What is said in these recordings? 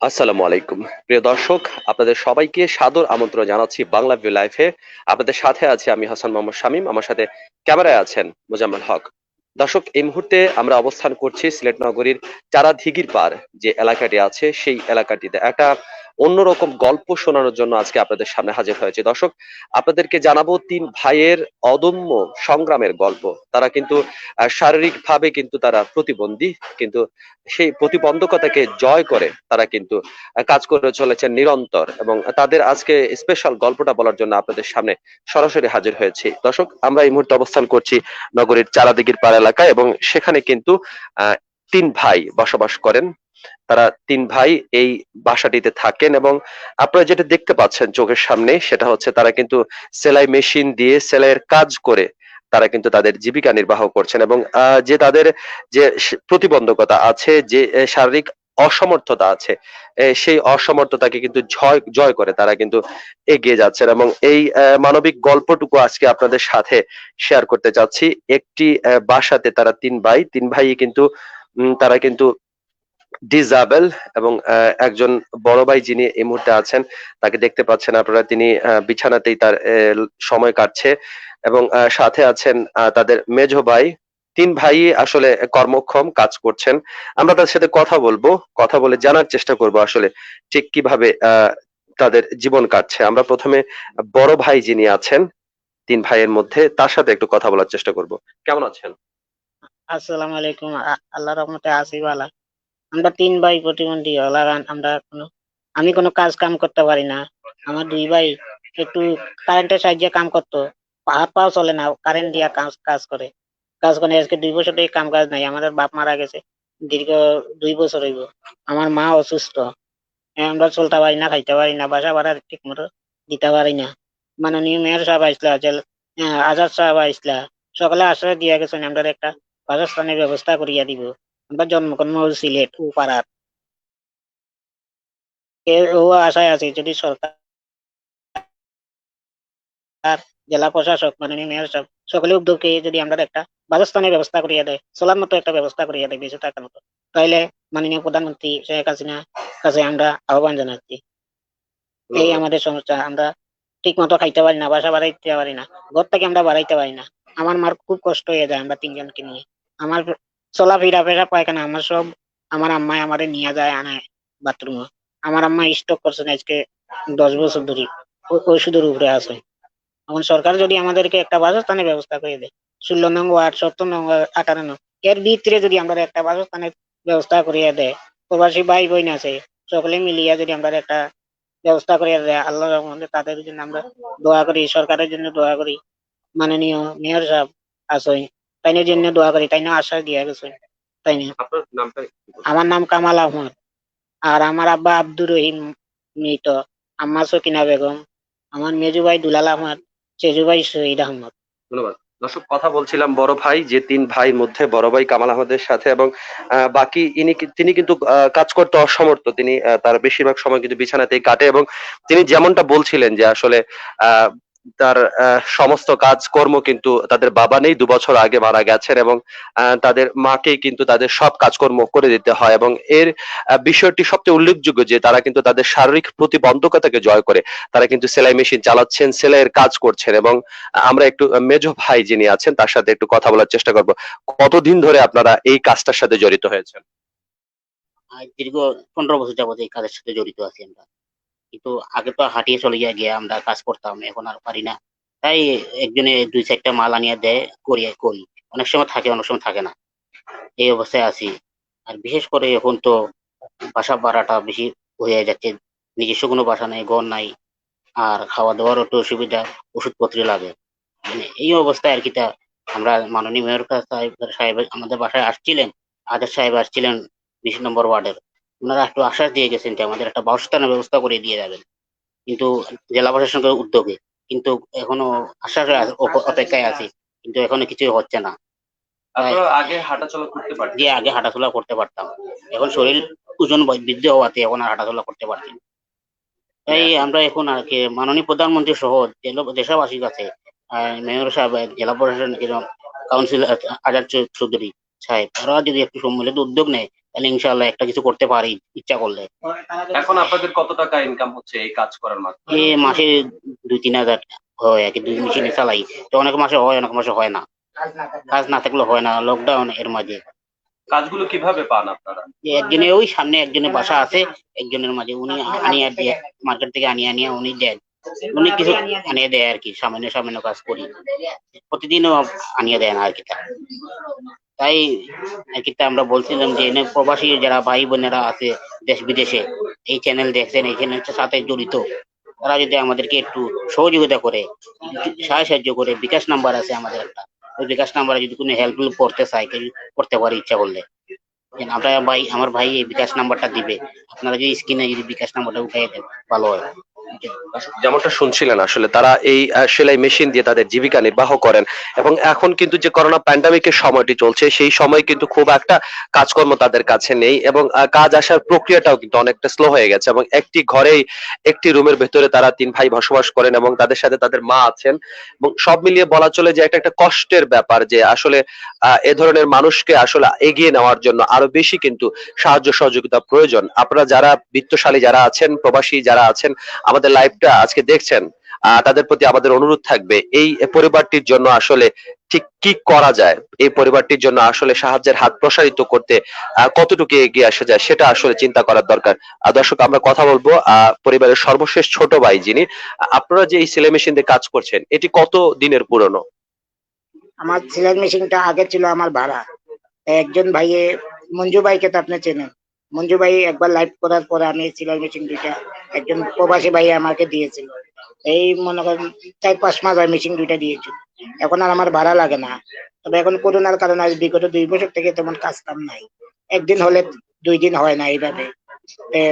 আসসালামু আলাইকুম প্রিয় দর্শক, আপনাদের সবাইকে সাদর আমন্ত্রণ জানাচ্ছি বাংলা ভিউ লাইফে। আপনাদের সাথে আছি আমি হাসান মোহাম্মদ শামীম, আমার সাথে ক্যামেরায় আছেন মোজাম্মেল হক। দর্শক, এই মুহূর্তে আমরা অবস্থান করছি সিলেট নগরীর চারাধিগির পাড় যে এলাকাটি আছে সেই এলাকাটিতে একটা অন্যরকম গল্প শোনানোর জন্য আজকে আপনাদের সামনে হাজির হয়েছে। দর্শক, আপনাদেরকে জানাবো তিন ভাইয়ের অদম্য সংগ্রামের গল্প। তারা কিন্তু শারীরিকভাবে কিন্তু তারা প্রতিবন্ধী, কিন্তু সেই প্রতিবন্ধকতাকে জয় করে তারা কিন্তু কাজ করে চলেছেন নিরন্তর, এবং তাদের আজকে স্পেশাল গল্পটা বলার জন্য আপনাদের সামনে সরাসরি হাজির হয়েছি। দর্শক, আমরা এই মুহূর্তে অবস্থান করছি নগরীর চারাদিঘির পাড় এলাকায়, এবং সেখানে কিন্তু তিন ভাই বসবাস করেন। তারা তিন ভাই এই বাসাটিতে থাকেন, এবং আপনারা যেটা দেখতে পাচ্ছেন চোখের সামনে সেটা হচ্ছে তারা কিন্তু সেলাই মেশিন দিয়ে সেলাইয়ের কাজ করে তারা কিন্তু তাদের জীবিকা নির্বাহ করছেন, এবং যে তাদের যে প্রতিবন্ধকতা আছে, যে শারীরিক অসমর্থতা আছে, সেই অসমর্থতাকে কিন্তু জয় জয় করে তারা কিন্তু এগিয়ে যাচ্ছেন। এবং এই মানবিক গল্পটুকু আজকে আপনাদের সাথে শেয়ার করতে চাচ্ছি। একটি বাসাতে তারা তিন ভাই কিন্তু তারা কিন্তু ডিজাবেল, এবং একজন বড় ভাই যিনি এই মুহূর্তে আছেন তাকে দেখতে পাচ্ছেন আপনারা, তিনি বিছানাতেই তার সময় কাটছে, এবং সাথে আছেন তাদের মেজো ভাই। তিন ভাই আসলে কর্মক্ষম কাজ করছেন। আমরা তার সাথে কথা বলবো, কথা বলে জানার চেষ্টা করব আসলে ঠিক কিভাবে তাদের জীবন কাটছে। আমরা প্রথমে বড় ভাই যিনি আছেন তিন ভাইয়ের মধ্যে তার সাথে একটু কথা বলার চেষ্টা করব। কেমন আছেন? আসসালামু আলাইকুম। আল্লাহর রহমতে আছি ভালো। আমরা তিন ভাই প্রতিবন্ধী হলাম। আমরা আমি কোনো কাজ কাম করতে পারি না। আমার দুই ভাই একটু কারেন্টের সাহায্যে কাম করতো, হাত পাও চলে না, কারেন্ট দিয়া কাজ কাজ করে। আজকে 2 বছর থেকে কাম কাজ নাই। আমাদের বাপ মারা গেছে দীর্ঘ 2 বছর হইব। আমার মা অসুস্থ। আমরা চলতে পারি না, খাইতে পারি না, বাসা ভাড়া ঠিক মতো দিতে পারি না। মাননীয় মেয়র সাহেব আইসলা, আজাদ সাহেব আইসলা, সকালে আশ্রয় দিয়া গেছেন আমরা একটা বাসস্থানের ব্যবস্থা করিয়া দিব। আমরা জন্মকর্ম সিলেট ও পাড়ার ও আশায় আছে, যদি সরকার, জেলা প্রশাসক, মাননীয় মেয়র সাহেব সকলে উদ্যোগে যদি আমরা একটা বাসস্থানের ব্যবস্থা করিয়া দেয়, চলার মতো একটা ব্যবস্থা করিয়া দেয় 200 টাকার মতো, তাইলে মাননীয় প্রধানমন্ত্রী শেখ হাসিনা কাছে আমরা আহ্বান জানাচ্ছি। এই আমাদের সমস্যা। আমরা ঠিক মতো খাইতে পারি না, বাসা বাড়াইতে পারি না, ঘর থেকে আমরা বাড়াইতে পারি না। আমার মার খুব কষ্ট হয়ে যায় আমরা তিনজনকে নিয়ে। আমার চলাফেরা ফেরা পায়খানা আমার সব আমার আম্মাই আমারে নিয়ে যায় আনে বাথরুমে। আমার আম্মা স্ট্রোক করছেন আজকে 10 বছর ধরে, ওষুধের উপরে আছে। এখন সরকার যদি আমাদেরকে একটা বাসস্থানের ব্যবস্থা করে দেয়, 16 নং ওয়ার্ড, 17 নং ওয়ার্ড, 18 নং এর ভিতরে যদি আমরা একটা বাসস্থানের ব্যবস্থা করিয়ে দেয়, প্রবাসী ভাই বোন আছে সকলে মিলিয়ে যদি আমরা একটা ব্যবস্থা করে দেয়, আল্লাহর রহমতে তাদের জন্য আমরা দোয়া করি, সরকারের জন্য দোয়া করি। মাননীয় মেয়র সাহেব আছেন, তাইনের জন্য দোয়া করি, তাই না আশ্বাস দিয়া গেছে। তাই না? আপনার নামটা কি বলবেন? আমার নাম কামাল আহমদ। আর আমার আব্বা আব্দুর রহিম মৃত, আম্মা সকিনা বেগম, আমার মেজু ভাই দুলাল আহমদ, সেজু ভাই শহীদ আহমদ। ধন্যবাদ। দর্শক, কথা বলছিলাম বড় ভাই, যে তিন ভাইয়ের মধ্যে বড় ভাই কামাল আহমেদের সাথে, এবং বাকি তিনি কিন্তু কাজ করতে অসমর্থ। তিনি তার বেশিরভাগ সময় কিন্তু বিছানাতেই কাটে, এবং তিনি যেমনটা বলছিলেন যে আসলে আহ তার সমস্ত কাজকর্ম কিন্তু তাদের বাবা নেই, 2 বছর আগে মারা গেছেন, এবং তাদের মাকেই কিন্তু তাদের সব কাজকর্ম করে দিতে হয়। এবং এর বিষয়টি সবচেয়ে উল্লেখযোগ্য যে তারা কিন্তু তাদের শারীরিক প্রতিবন্ধকতাকে জয় করে তারা কিন্তু সেলাই মেশিন চালাচ্ছেন, সেলাইয়ের কাজ করছেন। এবং আমরা একটু মেজো ভাই যিনি আছেন তার সাথে একটু কথা বলার চেষ্টা করব। কতদিন ধরে আপনারা এই কাজটার সাথে জড়িত হয়েছেন? আজ দীর্ঘ 15 বছর যাবত এই কাজের সাথে জড়িত আছি আমরা। কিন্তু আগে তো হাঁটিয়ে চলে গিয়ে আমরা কাজ করতাম, এখন আর পারি না। তাই একজনে 2-4টা মাল আনিয়ে দেয়, করি। অনেক সময় থাকে, অনেক সময় থাকে না, এই অবস্থায় আছি। আর বিশেষ করে এখন তো বাসা ভাড়াটা বেশি হয়ে যাচ্ছে, নিজস্ব কোনো বাসা নাই, ঘর নাই, আর খাওয়া দাওয়ার একটু অসুবিধা, ওষুধপত্র লাগে। মানে এই অবস্থায় আর কি আমরা মাননীয় মেয়র সাহেব আমাদের বাসায় আসছিলেন, আজাদ সাহেব আসছিলেন 20 নম্বর ওয়ার্ডের। ওনারা একটু আশ্বাস দিয়ে গেছেন যে আমাদের একটা বাসস্থানের ব্যবস্থা করে দিয়ে যাবেন, কিন্তু জেলা প্রশাসনের উদ্যোগে। কিন্তু এখনো আশ্বাসের অপেক্ষায় আছি, কিন্তু এখনো কিছুই হচ্ছে না। তাই আপনারা আগে হাঁটাচলা করতে পারতেন? যে আগে হাঁটাচলা করতে পারতাম, এখন শরীর ওজন বৃদ্ধি হওয়াতে এখন আর হাঁটাচলা করতে পারছি না। তাই আমরা এখন আর কি মাননীয় প্রধানমন্ত্রী সহ দেশবাসীর কাছে, মেয়র সাহেব, জেলা প্রশাসন এবং কাউন্সিলর আজাদ চৌধুরী সাহেব, ওরা যদি একটু সম্মিলিত উদ্যোগ নেয়, তাহলে ইনশাআল্লাহ একটা কিছু করতে পারি ইচ্ছা করলে। এখন আপনাদের কত টাকা ইনকাম হচ্ছে এই কাজ করার মাধ্যমে? এই মাসে 2-3 হাজার হয় আর কি, 2 মেশিনে চালাই। তো অনেক মাসে হয়, অনেক মাসে হয় না, কাজ না থাকলে হয় না, লকডাউন এর মাঝে। কাজগুলো কিভাবে পান আপনারা? একজনে ওই সামনে একজনের বাসা আছে, একজনের মাঝে উনি আনিয়া দিয়ে, মার্কেট থেকে আনিয়া উনি দেন, উনি কিছু আনিয়ে দেয় আর কি, সামান্য সামান্য কাজ করি, প্রতিদিনও আনিয়ে দেয় না আর কি। তাই আর কি আমরা বলছিলাম যে এনে প্রবাসী যারা ভাই বোনেরা আছে দেশ বিদেশে, এই চ্যানেল দেখছেন, এই চ্যানেলটার সাথে জড়িত, তারা যদি আমাদেরকে একটু সহযোগিতা করে, সাহায্য করে, বিকাশ নাম্বার আছে আমাদের একটা, ওই বিকাশ নাম্বারে যদি কোনো হেল্প করতে চাই, করতে পারি ইচ্ছা করলে, আমরা ভাই, আমার ভাই এই বিকাশ নাম্বারটা দিবে, আপনারা যদি স্ক্রিনে যদি বিকাশ নাম্বারটা উঠাই দেন ভালো হয়। যেমনটা শুনছিলেন আসলে তারা এই সেলাই মেশিন দিয়ে তাদের জীবিকা নির্বাহ করেন এবং এখন কিন্তু যে করোনা প্যান্ডামিকের সময়টি চলছে সেই সময় কিন্তু খুব একটা কাজকর্ম তাদের কাছে নেই এবং কাজ আসার প্রক্রিয়াটাও কিন্তু অনেকটা স্লো হয়ে গেছে এবং একটি ঘরেই একটি রুমের ভেতরে তারা 3 ভাই বসবাস করেন এবং তাদের সাথে তাদের মা আছেন এবং সব মিলিয়ে বলা চলে যে একটা একটা কষ্টের ব্যাপার যে আসলে এ ধরনের মানুষকে আসলে এগিয়ে নেওয়ার জন্য আরো বেশি কিন্তু সাহায্য সহযোগিতা প্রয়োজন। আপনারা যারা বিত্তশালী যারা আছেন, প্রবাসী যারা আছেন, আমাদের লাইভটা আজকে দেখছেন, তাদের প্রতি আমাদের অনুরোধ থাকবে এই পরিবারটির জন্য আসলে ঠিক কি করা যায়, এই পরিবারটির জন্য আসলে সাহায্যের হাত প্রসারিত করতে কতটুকু এগিয়ে আসা যায় সেটা আসলে চিন্তা করার দরকার। দর্শক আমরা কথা বলবো পরিবারের সর্বশেষ ছোট ভাই যিনি, আপনারা যে এই সেলাই মেশিন দিয়ে কাজ করছেন এটি কত দিনের পুরনো? আমার সেলাই মেশিনটা আগে ছিল আমার ভাড়া। একজন ভাইয়ে, মঞ্জু ভাইকে তো আপনি চেনেন, মঞ্জু ভাই একবার লাইভ করার পরে আমি সেলাই মেশিন দুইটা একজন প্রবাসী ভাই আমাকে দিয়েছিল। এই মনে করেন 4-5 মাস হয় মেশিন দুইটা দিয়েছিল। এখন আর আমার ভাড়া লাগে না। তবে এখন করোনার কারণে আজ বিগত 2 বছর থেকে তেমন কাজ কাম নাই, একদিন হলে 2 দিন হয় না এইভাবে।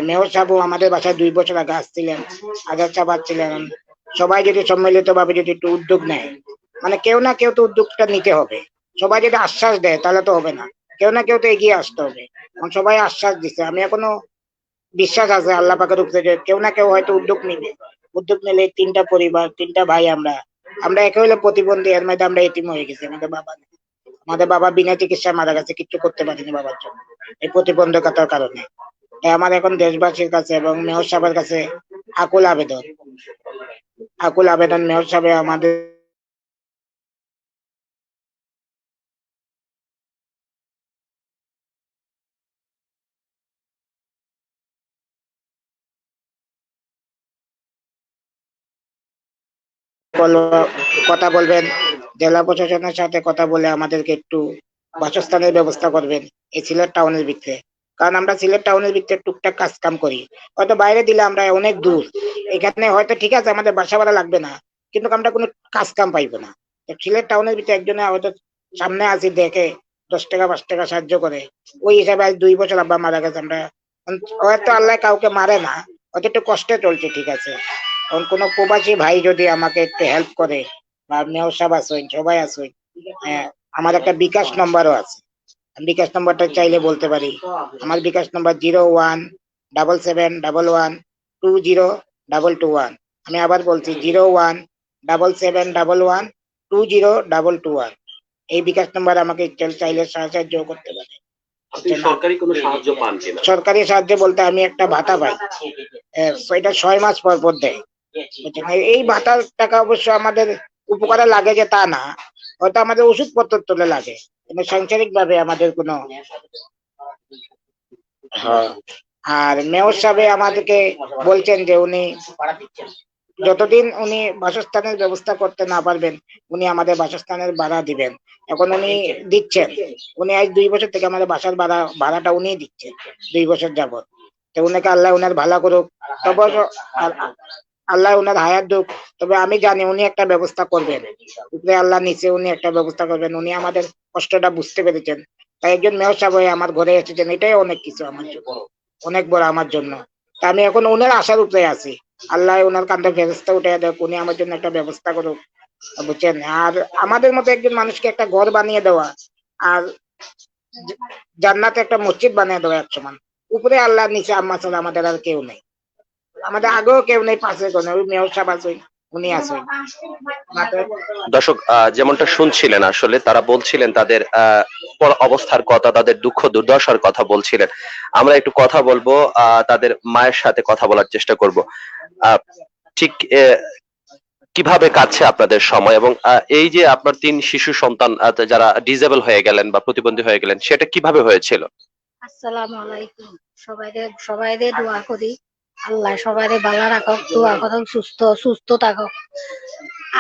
মেয়র সাহেব আমাদের বাসায় 2 বছর আগে আসছিলেন, আজাদ সাহেব আসছিলেন। সবাই যদি সম্মিলিত ভাবে যদি একটু উদ্যোগ নেয়, মানে কেউ না কেউ তো উদ্যোগটা নিতে হবে। সবাই যদি আশ্বাস দেয় তাহলে তো হবে না, কেউ না কেউ তো এগিয়ে আসতে হবে। এখন সবাই আশ্বাস দিচ্ছে, আমি এখনো বিশ্বাস আছে আল্লাহ পাকের উপরে যে কেউ না কেউ হয়তো উদ্যোগ নিবে। উদ্যোগ নিলে 3টা পরিবার, 3টা ভাই, আমরা আমরা একে হলে প্রতিবন্ধী, এর মধ্যে আমরা এতিম হয়ে গেছি। আমাদের বাবা বিনা চিকিৎসায় মারা গেছে, কিচ্ছু করতে পারিনি বাবার জন্য এই প্রতিবন্ধকতার কারণে। তাই আমার এখন দেশবাসীর কাছে এবং মেয়র সাহেবের কাছে আকুল আবেদন, আকুল আবেদন মেয়র সাহেব আমাদের কথা বলবেন, জেলা প্রশাসনের সাথে কথা বলে আমাদেরকে একটু বাসস্থানের ব্যবস্থা করবেন এই সিলেট টাউনের ভিতরে। কারণ আমরা সিলেট টাউনের ভিতরে টুকটাক কাজ কাম করি, হয়তো বাইরে দিলে আমরা অনেক দূর, এখানে হয়তো ঠিক আছে আমাদের বাসা ভাড়া লাগবে না, কিন্তু আমরা কোনো কাজ কাম পাইবো না। সিলেট টাউনের ভিতরে একজনে হয়তো সামনে আসি দেখে 10 টাকা 5 টাকা সাহায্য করে, ওই হিসাবে আজ 2 বছর আব্বা মারা গেছে। আমরা হয়তো আল্লাহ কাউকে মারে না, হয়তো একটু কষ্টে চলছে, ঠিক আছে। এখন কোনো প্রবাসী ভাই যদি আমাকে একটু হেল্প করে, বা মেয়র সাহেব আসুন, সবাই আসুন, আমার একটা বিকাশ নম্বরও আছে, বিকাশ নম্বরটা চাইলে বলতে পারি। আমার বিকাশ নম্বর 017711202221। আমি আবার বলছি 017711202221। এই বিকাশ নম্বর আমাকে চাইলে সাহায্য করতে পারে। আপনি সরকারি কোনো সাহায্য পান কিনা? সরকারি সাহায্য বলতে আমি একটা ভাতা পাই, সেটা 6 মাস পর পর দেয়। এই ভাতার টাকা অবশ্য আমাদের উপকারে লাগে যে তা না, হয়তো আমাদের ওষুধপত্র তুলে লাগে, কিন্তু সাংসারিক ভাবে আমাদের কোনো। হ্যাঁ। আর মেয়র সাহেব আমাদেরকে বলছেন যে উনি যতদিন উনি বাসস্থানের ব্যবস্থা করতে না পারবেন, উনি আমাদের বাসস্থানের ভাড়া দিবেন। এখন উনি দিচ্ছেন, উনি আজ 2 বছর থেকে আমাদের বাসার ভাড়াটা উনি দিচ্ছেন 2 বছর যাবত। তো উনাকে আল্লাহ উনার ভালো করুক, তবে আল্লাহ উনার হায়াত দুক। তবে আমি জানি উনি একটা ব্যবস্থা করবেন, উপরে আল্লাহ নিচে উনি একটা ব্যবস্থা করবেন। উনি আমাদের কষ্টটা বুঝতে পেরেছেন, তাই একজন মেয়র সাহেব হয়ে আমার ঘরে এসেছেন, এটাই অনেক কিছু আমার জন্য, অনেক বড় আমার জন্য। তা আমি এখন উনার আশার উপরে আছি, আল্লাহ ওনার কান্দে ফেরেশতা উঠে দেয়, উনি আমার জন্য একটা ব্যবস্থা করুক, বুঝছেন। আর আমাদের মতো একজন মানুষকে একটা ঘর বানিয়ে দেওয়া, আর জান্নাতে একটা মসজিদ বানিয়ে দেওয়া এক সমান। উপরে আল্লাহ, নিচে আম্মা ছাড়া আমাদের আর কেউ নেই, আমাদের আগেও কেউ নেই, পাশে কেউ নেই। ওই মেয়র সাহেব আছে, উনি আছে মাঠে। দর্শক যেমনটা শুনছিলেন আসলে তারা বলছিলেন তাদের অবস্থার কথা, তাদের দুঃখ দুর্দশার কথা বলছিলেন। আমরা একটু কথা বলবো, তাদের মায়ের সাথে কথা বলার চেষ্টা করব। আহ, ঠিক কিভাবে কাটছে আপনাদের সময়, এবং এই যে আপনার 3 শিশু সন্তান যারা ডিজেবল হয়ে গেলেন বা প্রতিবন্ধী হয়ে গেলেন, সেটা কিভাবে হয়েছিল? আসসালামু আলাইকুম। সবাইরে দোয়া করি আল্লাহ সবাইরে ভালো রাখক, দোয়া করো সুস্থ সুস্থ থাকক।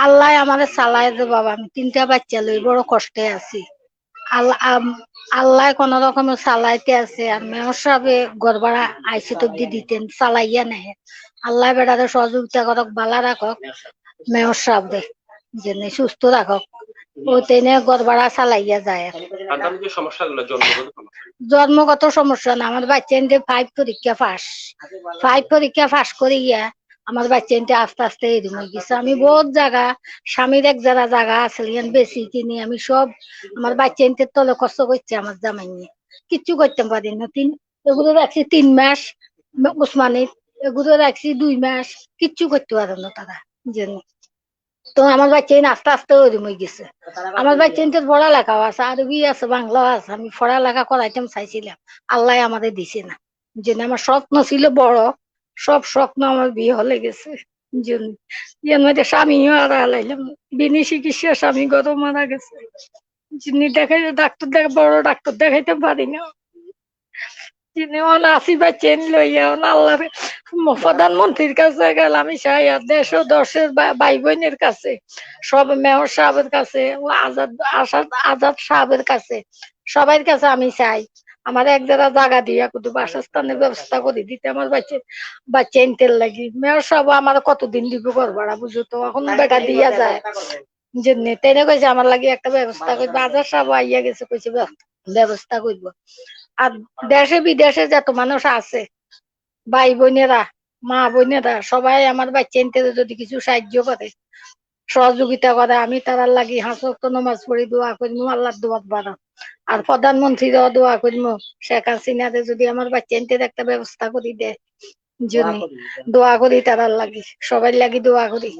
আল্লাহ আমাদের চালাই দে বাবা, আমি 3টা বাচ্চা লই বড় কষ্টে আছি। আল্লাহ আল্লাহ কোন রকমের চালাইতে আছে, আর মেয়র সাহেবে ঘর ভাড়া আইসি তো দিতেন, চালাইয়া নেয়। আল্লাহ বেড়ারে সহযোগিতা করক, ভালো রাখক মেয়র সাহেব দে, যেন সুস্থ রাখক। ও তেনে ঘর ভাড়া চালাইয়া যায়। জন্মগত সমস্যা না, আমার বাচ্চা ফাইভ পরীক্ষা পাস করি গিয়া আমার বাচ্চা আস্তে আস্তে এরম হয়ে গেছে। আমি বহুত জায়গা, স্বামীর এক যারা জায়গা আছে বেশি কিনি, আমি সব আমার বাচ্চা তলে কষ্ট করছে আমার জামাই নিয়ে, কিচ্ছু করতে পারি না। এগুলো রাখছি 3 মাস উসমানির, এগুলো রাখছি 2 মাস, কিচ্ছু করতে পারে না তারা জন্য। তো আমার বাচ্চা আস্তে আস্তে ওরম হয়ে গেছে। আমার বাচ্চা পড়ালেখাও আছে, আরবি আছে, বাংলাও আছে। আমি পড়ালেখা করাইতাম চাইছিলাম, আল্লাহ আমাদের দিছে না। যেন আমার স্বপ্ন ছিল বড়, সব স্বপ্ন আমার বিয়ে হলে গেছে। স্বামীও হারাইলাম, বিনি চিকিৎসা স্বামী গত মারা গেছে। যিনি দেখাই ডাক্তার বড় ডাক্তার দেখাইতে পারি না, যিনি আসি বা চেন লইয়া আল্লাহ প্রধানমন্ত্রীর কাছে গেলাম, আমি চাই দেশ ও দশের ভাই বোনের কাছে, সব মেয়র সাহেবের কাছে, আজাদ সাহেবের কাছে, সবার কাছে আমি চাই আমার এক জায়গা জায়গা দিয়া কিন্তু বাসস্থানের ব্যবস্থা করে দিতে আমার বাচ্চা ইনতেল লাগি। মেয়র সাহেব আমার কতদিন দিব ঘর ভাড়া, বুঝো তো, এখন বেটা দিয়া যায় যে তেনে কইছে আমার লাগি একটা ব্যবস্থা করবো। আজাদ সাহেব আইয়া গেছে, কইছে ব্যবস্থা করবো। আর দেশে বিদেশে যত মানুষ আছে, ভাই বোনেরা, মা বোনেরা, সবাই আমার বাচ্চা যদি কিছু সাহায্য করে, সহযোগিতা করে, আমি তারার লাগি 5 ওয়াক্ত নামাজ পড়ি, দোয়া করবো আল্লাহর দোয়াত বাড়া। আর প্রধানমন্ত্রীরাও দোয়া করবো, শেখ হাসিনাতে যদি আমার বাচ্চা একটা ব্যবস্থা করে দেয়, জন্য দোয়া করি তারার লাগি, সবাই লাগি দোয়া করি।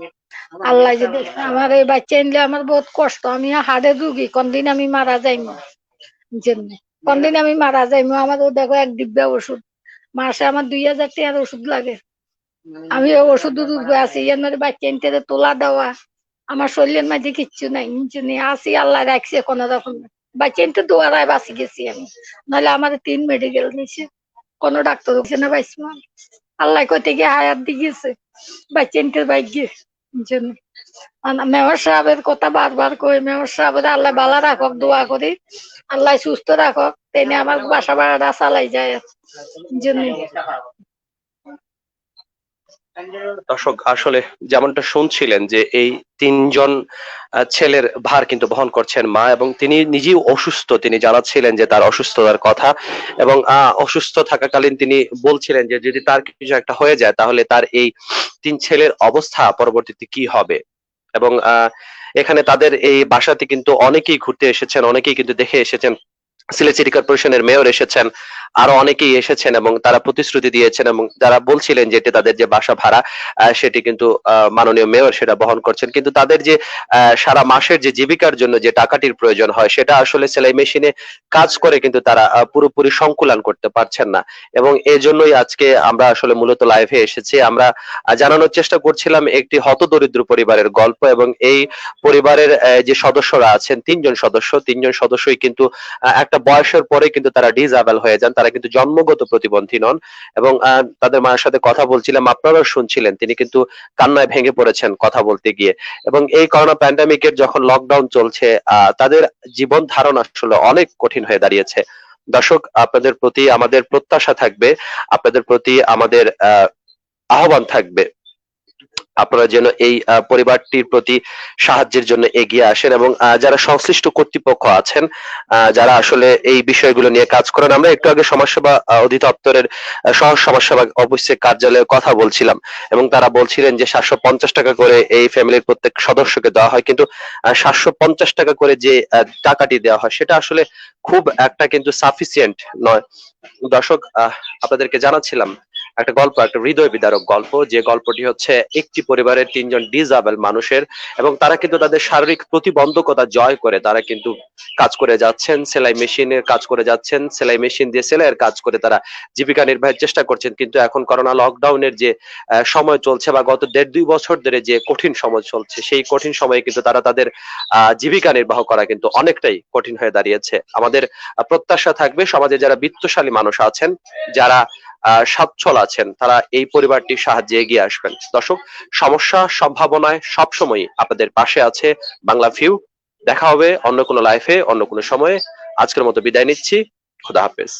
আল্লাহ যদি আমার এই বাচ্চা এনলে, আমার বহুত কষ্ট, আমি হাড়ের রুগী, কোনদিন আমি মারা যাইমু জন্য, কোনদিন আমি মারা যাইমু। আমাদের দেখো 1 ডিব্বা ওষুধ, মাসে আমার 2000 টাকার ওষুধ লাগে। আমি ওষুধ আছি, এর বাচ্চা এনতে তোলা দেওয়া, আমার শরীরের মাঝে কিচ্ছু নাই, আসি আল্লাহ রাখছে কোন রকম। বাচ্চা এনতে দোয়ারায় বাঁচি গেছি আমি, নাহলে আমার 3 মেডিকেল নিয়েছে, কোনো ডাক্তার হচ্ছে না বাইশ মান। আল্লাহ কইতে গিয়ে হায়াত দিয়েছে বাচ্চা এনতে বাইকে জন্য। মেয়র সাহেবের কথা বারবার কই, মেয়র সাহেবের আল্লাহ বালা রাখক, দোয়া করি আল্লাহ সুস্থ রাখক, তেনে আমার বাসা ভাড়াটা চালাই যায় জন্য। দর্শক আসলে যেমনটা শুনছিলেন যে এই 3জন ছেলের ভার কিন্তু বহন করছেন মা, এবং তিনি নিজেই অসুস্থ। তিনি জানাচ্ছিলেন যে তার অসুস্থতার কথা, এবং অসুস্থ থাকাকালীন তিনি বলছিলেন যে যদি তার কিছু একটা হয়ে যায় তাহলে তার এই 3 ছেলের অবস্থা পরবর্তীতে কি হবে। এবং এখানে তাদের এই বাসাতে কিন্তু অনেকেই ঘুরতে এসেছেন, অনেকেই কিন্তু দেখে এসেছেন। সিলেট সিটি কর্পোরেশনের মেয়র এসেছেন, আরো অনেকেই এসেছেন, এবং তারা প্রতিশ্রুতি দিয়েছেন, এবং যারা বলছিলেন যে এটি তাদের যে বাসা ভাড়া সেটি কিন্তু মাননীয় মেয়র সেটা বহন করছেন। কিন্তু তাদের যে সারা মাসের যে জীবিকার জন্য যে টাকাটির প্রয়োজন হয়, সেটা আসলে সেলাই মেশিনে কাজ করে কিন্তু তারা পুরোপুরি সংকুলান করতে পারছেন না। এবং এজন্যই আজকে আমরা আসলে মূলত লাইভে এসেছি। আমরা জানানোর চেষ্টা করছিলাম একটি হতদরিদ্র পরিবারের গল্প, এবং এই পরিবারের যে সদস্যরা আছেন, 3জন সদস্য, 3জন সদস্যই কিন্তু একটা বয়সের পরে কিন্তু তারা ডিসএবল হয়ে যান, তারা কিন্তু জন্মগত প্রতিবন্ধী নন। এবং তাদের মায়ের সাথে কথা বলছিলাম, আপনারাও শুনছিলেন, তিনি কিন্তু কান্নায় ভেঙে পড়েছেন কথা বলতে গিয়ে। এবং এই করোনা প্যান্ডামিকের যখন লকডাউন চলছে, তাদের জীবন ধারণ আসলে অনেক কঠিন হয়ে দাঁড়িয়েছে। দর্শক, আপনাদের প্রতি আমাদের প্রত্যাশা থাকবে, আপনাদের প্রতি আমাদের আহ্বান থাকবে, আপনারা যেন এই পরিবারটির প্রতি সাহায্যের জন্য এগিয়ে আসেন, এবং যারা সংশ্লিষ্ট কর্তৃপক্ষ আছেন, যারা আসলে এই বিষয়গুলো নিয়ে কাজ করেন। আমরা একটু আগে সমাজসেবা অধিদপ্তরের সহ সমাজসেবা অফিসের কার্যালয়ে কথা বলছিলাম, এবং তারা বলছিলেন যে 750 টাকা করে এই ফ্যামিলির প্রত্যেক সদস্যকে দেওয়া হয়, কিন্তু 750 টাকা করে যে টাকাটি দেওয়া হয় সেটা আসলে খুব একটা কিন্তু সাফিসিয়েন্ট নয়। দর্শক, আপনাদেরকে জানাচ্ছিলাম একটা গল্প, একটা হৃদয় বিদারক গল্প, যে গল্পটি হচ্ছে একটি পরিবারের 3জন ডিসেবল মানুষের, এবং তারা কিন্তু তাদের শারীরিক প্রতিবন্ধকতা জয় করে তারা কিন্তু কাজ করে যাচ্ছেন, সেলাই মেশিনের কাজ করে যাচ্ছেন, সেলাই মেশিন দিয়ে সেলাইয়ের কাজ করে তারা জীবিকা নির্বাহের চেষ্টা করছেন। কিন্তু এখন করোনা লকডাউনের যে সময় চলছে, বা গত 1.5-2 বছর ধরে যে কঠিন সময় চলছে, সেই কঠিন সময়ে কিন্তু তারা তাদের জীবিকা নির্বাহ করা কিন্তু অনেকটাই কঠিন হয়ে দাঁড়িয়েছে। আমাদের প্রত্যাশা থাকবে সমাজে যারা বিত্তশালী মানুষ আছেন, যারা সচ্ছল আছেন, তারা এই পরিবারটির সাহায্যে এগিয়ে আসবেন। দর্শক, সমস্যা সম্ভাবনায় সবসময় আপনাদের পাশে আছে বাংলা ভিউ। দেখা হবে অন্য কোনো লাইফে, অন্য কোনো সময়ে। আজকের মতো বিদায় নিচ্ছি। খুদা হাফেজ।